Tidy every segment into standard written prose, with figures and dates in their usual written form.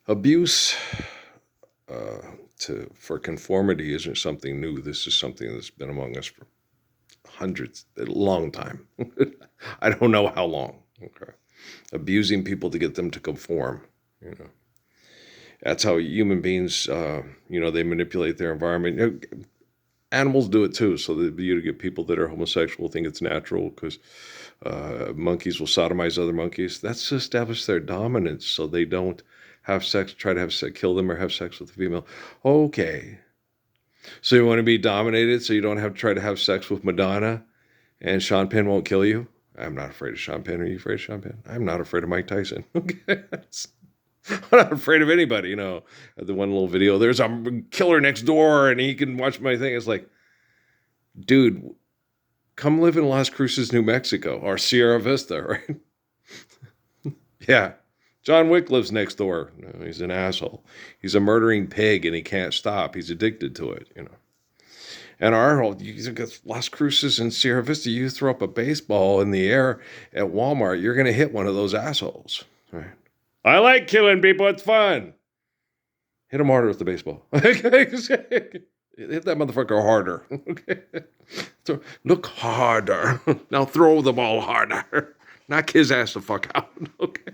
Abuse for conformity isn't something new. This is something that's been among us for a long time. I don't know how long. Okay, abusing people to get them to conform. You know, that's how human beings. They manipulate their environment. Animals do it too. So you get people that are homosexual think it's natural because monkeys will sodomize other monkeys. That's to establish their dominance, so they don't have sex, try to have sex, kill them, or have sex with a female. Okay, so you want to be dominated, so you don't have to try to have sex with Madonna, and Sean Penn won't kill you. I'm not afraid of Sean Penn. Are you afraid of Sean Penn? I'm not afraid of Mike Tyson. Okay. I'm not afraid of anybody. The one little video, there's a killer next door and he can watch my thing. It's like, dude, come live in Las Cruces, New Mexico, or Sierra Vista, right? Yeah. John Wick lives next door. No, he's an asshole. He's a murdering pig and he can't stop. He's addicted to it. And Arnold, you got Las Cruces and Sierra Vista, you throw up a baseball in the air at Walmart, you're going to hit one of those assholes. Right? I like killing people. It's fun. Hit him harder with the baseball. Hit that motherfucker harder. Okay. So look harder. Now throw the ball harder. Knock his ass the fuck out. Okay.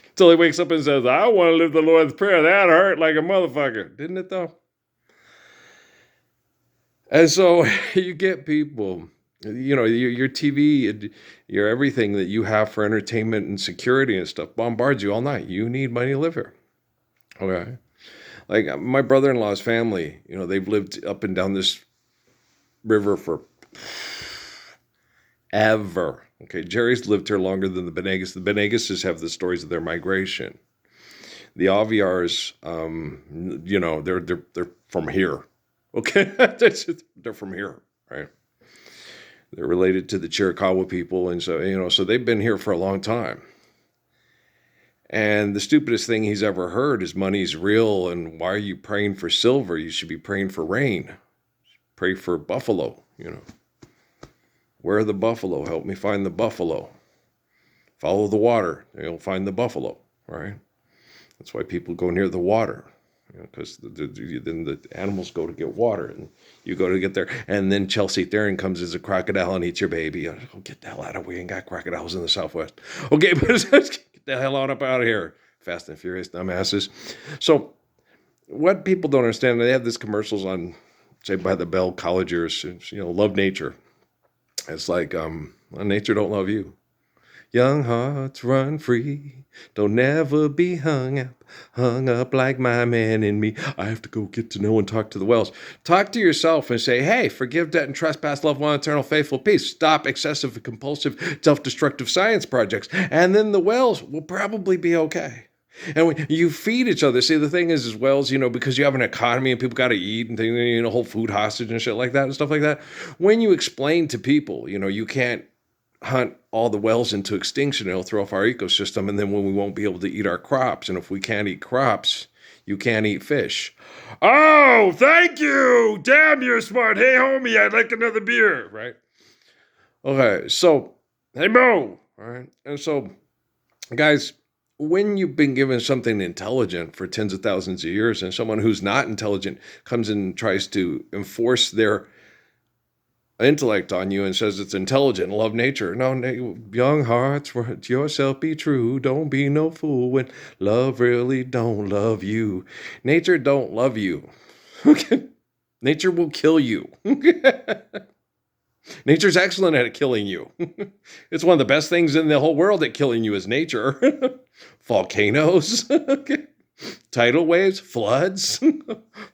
Until he wakes up and says, I want to live the Lord's Prayer. That hurt like a motherfucker. Didn't it though? And so you get people, your TV, your everything that you have for entertainment and security and stuff bombards you all night. You need money to live here. Okay. Like my brother-in-law's family, they've lived up and down this river for ever. Okay. Jerry's lived here longer than the Benegas. The Benegases have the stories of their migration. The Aviars, they're from here. Okay. They're from here, right? They're related to the Chiricahua people. And so they've been here for a long time. And the stupidest thing he's ever heard is money's real. And why are you praying for silver? You should be praying for rain. Pray for buffalo, Where are the buffalo? Help me find the buffalo. Follow the water. You'll find the buffalo, right? That's why people go near the water. Because then the animals go to get water and you go to get there. And then Chelsea Theron comes as a crocodile and eats your baby. Oh, get the hell out of here. We ain't got crocodiles in the Southwest. Okay, but get the hell up out of here. Fast and Furious dumbasses. So what people don't understand, they have these commercials on, say, by the Bell college years, love nature. It's like, nature don't love you. Young hearts run free. Don't never be hung up like my man in me. I have to go get to know and talk to the wells. Talk to yourself and say, hey, forgive debt and trespass, love one, eternal, faithful peace. Stop excessive, compulsive, self-destructive science projects. And then the wells will probably be okay. And when you feed each other, see, the thing is, as wells, because you have an economy and people got to eat and things, hold food hostage and shit like that and stuff like that. When you explain to people, you can't hunt all the wells into extinction, it'll throw off our ecosystem, and then when we won't be able to eat our crops, and if we can't eat crops, you can't eat fish. Oh, thank you. Damn, you're smart. Hey, homie, I'd like another beer, right? Okay, so, hey, Mo. All right, and so, guys, when you've been given something intelligent for tens of thousands of years, and someone who's not intelligent comes and tries to enforce their intellect on you and says it's intelligent and love nature. No, young hearts, to yourself be true. Don't be no fool when love really don't love you. Nature don't love you. Nature will kill you. Nature's excellent at killing you. It's one of the best things in the whole world at killing you is nature. Volcanoes. Tidal waves, floods,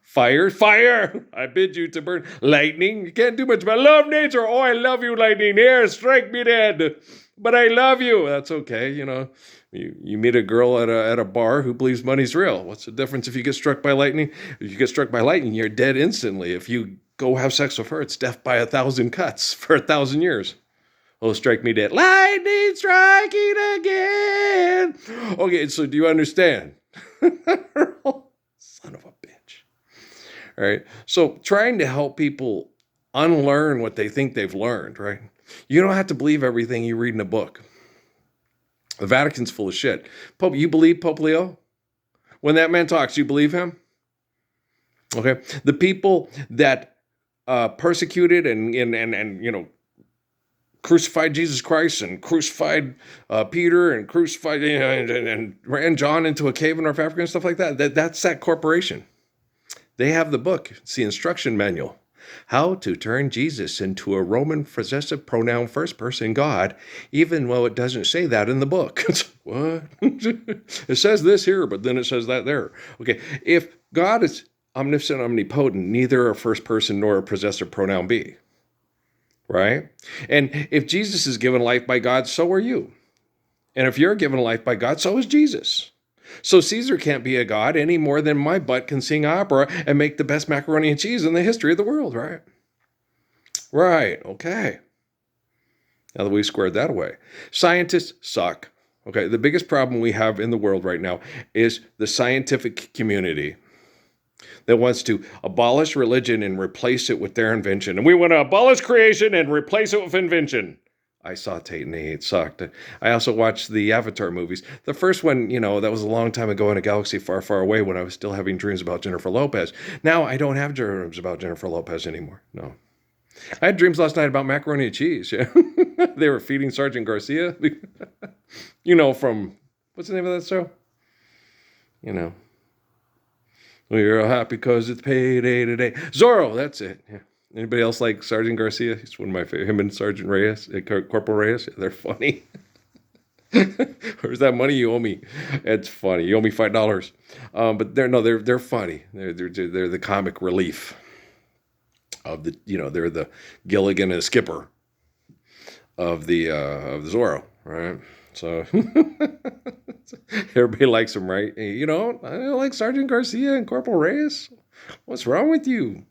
fire. I bid you to burn. Lightning. You can't do much, but I love nature. Oh, I love you, lightning. Here, strike me dead. But I love you. That's okay. You meet a girl at a bar who believes money's real. What's the difference if you get struck by lightning? If you get struck by lightning, you're dead instantly. If you go have sex with her, it's death by 1,000 cuts for 1,000 years. Oh, strike me dead. Lightning striking again. Okay, so do you understand? Son of a bitch. All right. So trying to help people unlearn what they think they've learned, right? You don't have to believe everything you read in a book. The Vatican's full of shit. Pope, you believe Pope Leo? When that man talks, you believe him? Okay. The people that persecuted and crucified Jesus Christ and crucified Peter and crucified and ran John into a cave in North Africa and stuff like that. That's that corporation. They have the book. It's the instruction manual. How to turn Jesus into a Roman possessive pronoun first person God, even though it doesn't say that in the book. What? It says this here, but then it says that there. Okay, if God is omniscient, omnipotent, neither a first person nor a possessive pronoun be. Right? And if Jesus is given life by God, so are you. And if you're given life by God, so is Jesus. So Caesar can't be a god any more than my butt can sing opera and make the best macaroni and cheese in the history of the world, right? Right, okay. Now that we squared that away. Scientists suck. Okay, the biggest problem we have in the world right now is the scientific community that wants to abolish religion and replace it with their invention. And we want to abolish creation and replace it with invention. I saw Tate and it sucked. I also watched the Avatar movies. The first one, that was a long time ago in a galaxy far, far away when I was still having dreams about Jennifer Lopez. Now I don't have dreams about Jennifer Lopez anymore. No. I had dreams last night about macaroni and cheese. Yeah. They were feeding Sergeant Garcia. From, what's the name of that show? We're all happy because it's payday today. Zorro, that's it. Yeah. Anybody else like Sergeant Garcia? He's one of my favorite. Him and Sergeant Reyes, Corporal Reyes. They're funny. Where's that money you owe me? It's funny. You owe me $5. But they're funny. They're the comic relief of the. They're the Gilligan and Skipper of the Zorro, right? So everybody likes them, right? I don't like Sergeant Garcia and Corporal Reyes. What's wrong with you?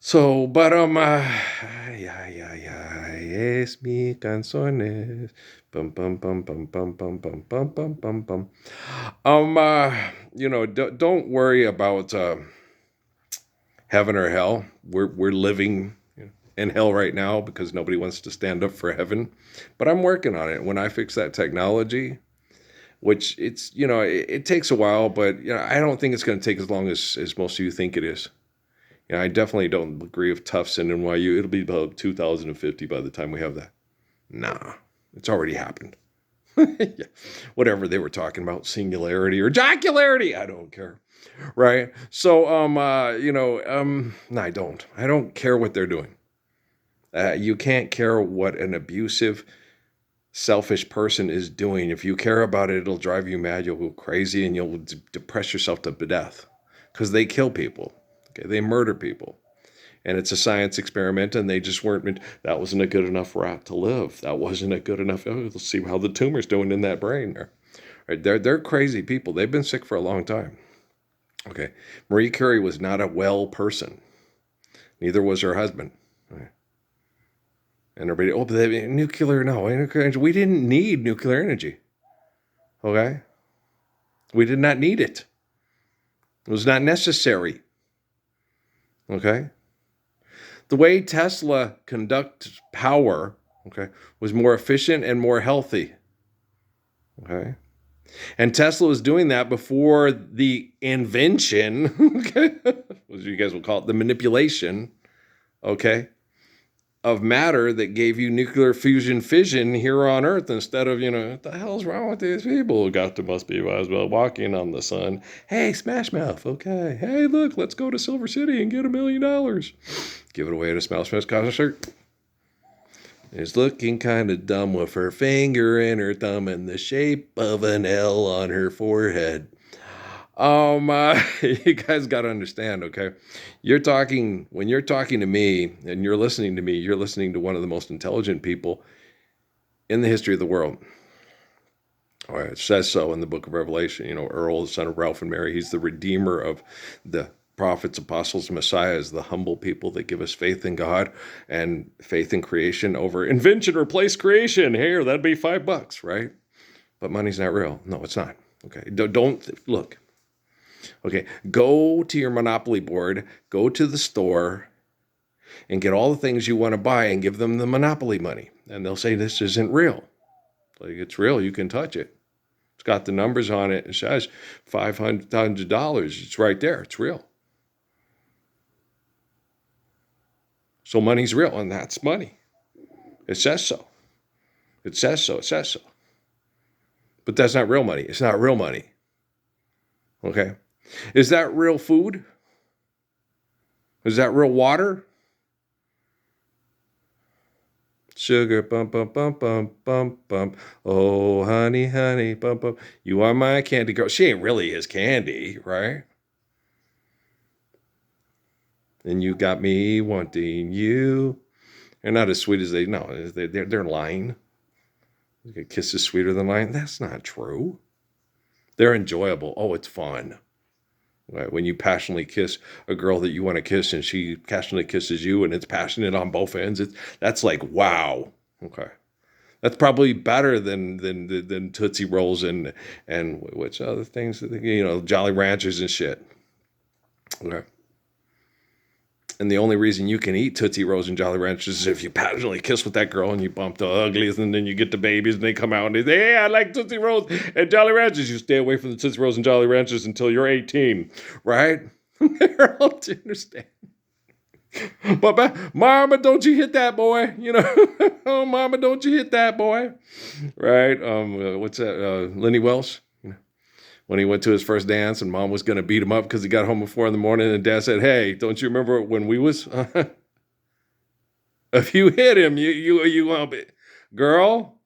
So, but es mi canciones, bum bum bum bum bum bum bum bum bum bum bum. Don't worry about heaven or hell. We're living in hell right now because nobody wants to stand up for heaven. But I'm working on it. When I fix that technology, which it takes a while, but I don't think it's going to take as long as most of you think it is. I definitely don't agree with Tufts and NYU. It'll be about 2050 by the time we have that. Nah, it's already happened. Yeah. Whatever they were talking about, singularity or jocularity, I don't care. Right? So, no, I don't. I don't care what they're doing. You can't care what an abusive, selfish person is doing. If you care about it, it'll drive you mad. You'll go crazy and you'll depress yourself to death because they kill people. Okay, they murder people. And it's a science experiment, and they just weren't, that wasn't a good enough rat to live. That wasn't a good enough, let's see how the tumor's doing in that brain there. Right, they're crazy people. They've been sick for a long time. Okay, Marie Curie was not a well person. Neither was her husband. Right. And everybody, but nuclear, no, we didn't need nuclear energy. Okay? We did not need it. It was not necessary. Okay? The way Tesla conducts power, okay, was more efficient and more healthy. Okay? And Tesla was doing that before the invention, okay, as you guys will call it, the manipulation, okay, of matter that gave you nuclear fusion fission here on Earth instead of, what the hell's wrong with these people? Must be might as well walking on the sun. Hey, Smash Mouth, okay. Hey, look, let's go to Silver City and get $1 million. Give it away at a Smash Mouth concert. Is looking kind of dumb with her finger and her thumb in the shape of an L on her forehead. You guys got to understand, okay? When you're talking to me and you're listening to me, you're listening to one of the most intelligent people in the history of the world. All right, it says so in the book of Revelation. Earl, the son of Ralph and Mary, he's the redeemer of the prophets, apostles, messiahs, the humble people that give us faith in God and faith in creation over invention, replace creation. Here, that'd be $5, right? But money's not real. No, it's not. Okay, don't look. Okay, go to your Monopoly board, go to the store, and get all the things you want to buy and give them the Monopoly money. And they'll say, this isn't real. Like, it's real, you can touch it. It's got the numbers on it. It says $500. It's right there. It's real. So money's real, and that's money. It says so. It says so. It says so. But that's not real money. It's not real money. Okay? Is that real food? Is that real water? Sugar, bump, bump, bump, bump, bump, bump. Oh, honey, honey, bump, bump. You are my candy girl. She ain't really his candy, right? And you got me wanting you. They're not as sweet as they, no, they're lying. A kiss is sweeter than lying. That's not true. They're enjoyable. Oh, it's fun. Right? When you passionately kiss a girl that you want to kiss and she passionately kisses you and it's passionate on both ends, that's like, wow. Okay. That's probably better than Tootsie Rolls and what's other things, Jolly Ranchers and shit. Okay. And the only reason you can eat Tootsie Rolls and Jolly Ranchers is if you passionately kiss with that girl and you bump the uglies and then you get the babies and they come out and they say, hey, I like Tootsie Rolls and Jolly Ranchers. You stay away from the Tootsie Rolls and Jolly Ranchers until you're 18, right? They're all to understand. But mama, don't you hit that boy, oh, mama, don't you hit that boy, right? What's that, Lenny Welsh? When he went to his first dance and mom was going to beat him up because he got home at 4 a.m. and dad said, hey, don't you remember when we was, if you hit him, you won't be, girl.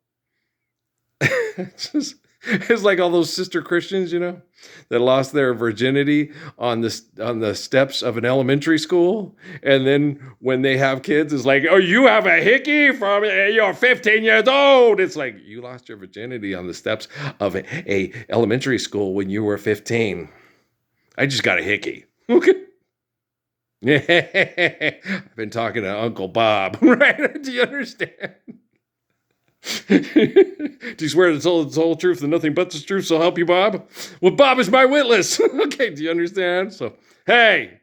It's like all those sister Christians, that lost their virginity on the steps of an elementary school. And then when they have kids, it's like, oh, you have a hickey from you're 15 years old. It's like, you lost your virginity on the steps of a elementary school when you were 15. I just got a hickey. Okay. I've been talking to Uncle Bob, right? Do you understand? Do you swear to tell the whole truth and nothing but the truth, so help you, Bob? Well, Bob is my witness. Okay, do you understand? So, hey,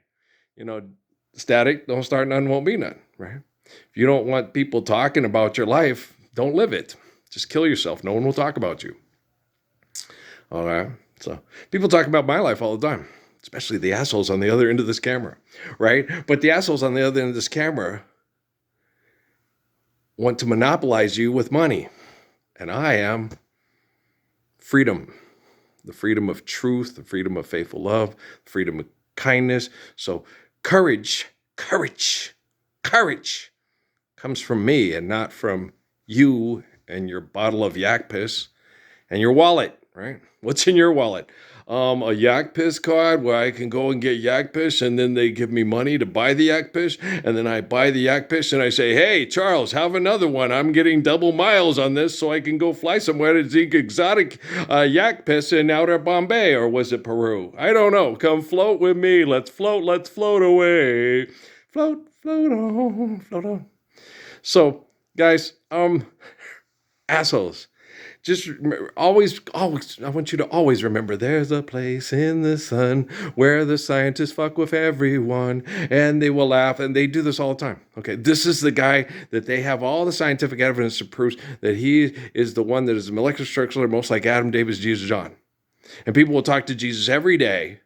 static, don't start none, won't be none, right? If you don't want people talking about your life, don't live it. Just kill yourself. No one will talk about you. All right? So, people talk about my life all the time, especially the assholes on the other end of this camera, right? But the assholes on the other end of this camera want to monopolize you with money. And I am freedom. The freedom of truth, the freedom of faithful love, the freedom of kindness. So courage comes from me and not from you and your bottle of yak piss and your wallet, right? What's in your wallet? A yak piss card where I can go and get yak piss and then they give me money to buy the yak piss. And then I buy the yak piss and I say, hey, Charles, have another one. I'm getting double miles on this so I can go fly somewhere to drink exotic yak piss in outer Bombay, or was it Peru? I don't know. Come float with me. Let's float away. Float on. So, guys, assholes. Just always, I want you to always remember there's a place in the sun where the scientists fuck with everyone and they will laugh, and they do this all the time. Okay, this is the guy that they have all the scientific evidence to prove that he is the one that is molecular structural, most like Adam, David, Jesus, John. And people will talk to Jesus every day,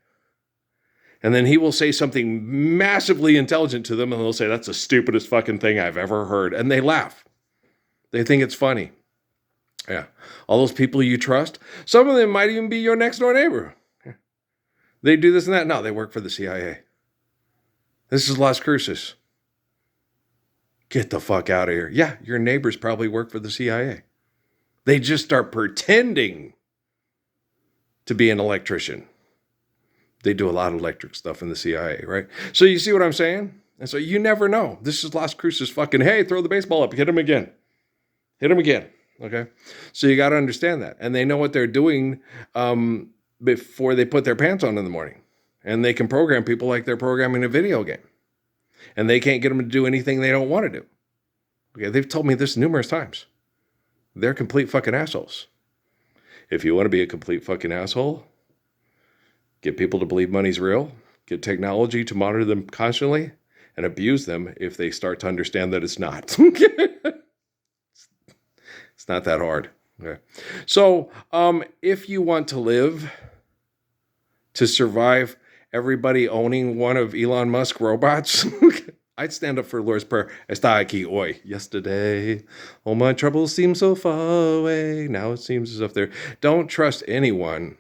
and then he will say something massively intelligent to them, and they'll say, that's the stupidest fucking thing I've ever heard. And they laugh. They think it's funny. Yeah. All those people you trust, some of them might even be your next door neighbor. They do this and that. No, they work for the CIA. This is Las Cruces. Get the fuck out of here. Yeah, your neighbors probably work for the CIA. They just start pretending to be an electrician. They do a lot of electric stuff in the CIA, right? So you see what I'm saying? And so you never know. This is Las Cruces fucking, hey, throw the baseball up, hit him again. Okay, so you got to understand that. And they know what they're doing before they put their pants on in the morning. And they can program people like they're programming a video game. And they can't get them to do anything they don't want to do. Okay, they've told me this numerous times. They're complete fucking assholes. If you want to be a complete fucking asshole, get people to believe money's real, get technology to monitor them constantly, and abuse them if they start to understand that it's not. It's not that hard. Okay. So, if you want to live to survive everybody owning one of Elon Musk robots, I'd stand up for Lord's Prayer. Está aquí hoy. Yesterday, all my troubles seem so far away. Now it seems as if they're. Don't trust anyone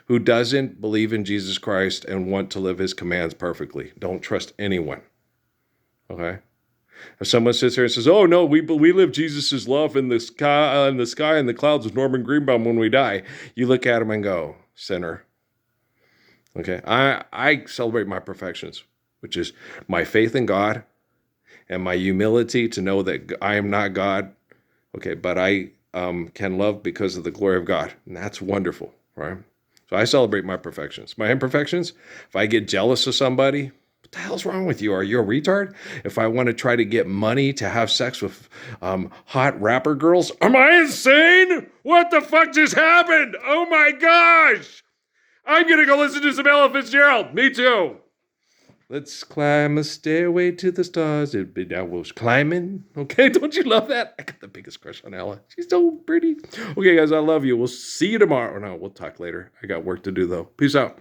who doesn't believe in Jesus Christ and want to live his commands perfectly. Don't trust anyone. Okay? If someone sits here and says, "Oh no, we live Jesus' love in the sky, in the clouds with Norman Greenbaum when we die," you look at him and go, "Sinner." Okay, I celebrate my perfections, which is my faith in God and my humility to know that I am not God. Okay, but I can love because of the glory of God, and that's wonderful, right? So I celebrate my perfections. My imperfections, if I get jealous of somebody, what the hell's wrong with you? Are you a retard? If I want to try to get money to have sex with hot rapper girls, am I insane? What the fuck just happened? Oh my gosh! I'm going to go listen to some Ella Fitzgerald. Me too. Let's climb a stairway to the stars. I was climbing. Okay, don't you love that? I got the biggest crush on Ella. She's so pretty. Okay, guys, I love you. We'll see you tomorrow. No, we'll talk later. I got work to do, though. Peace out.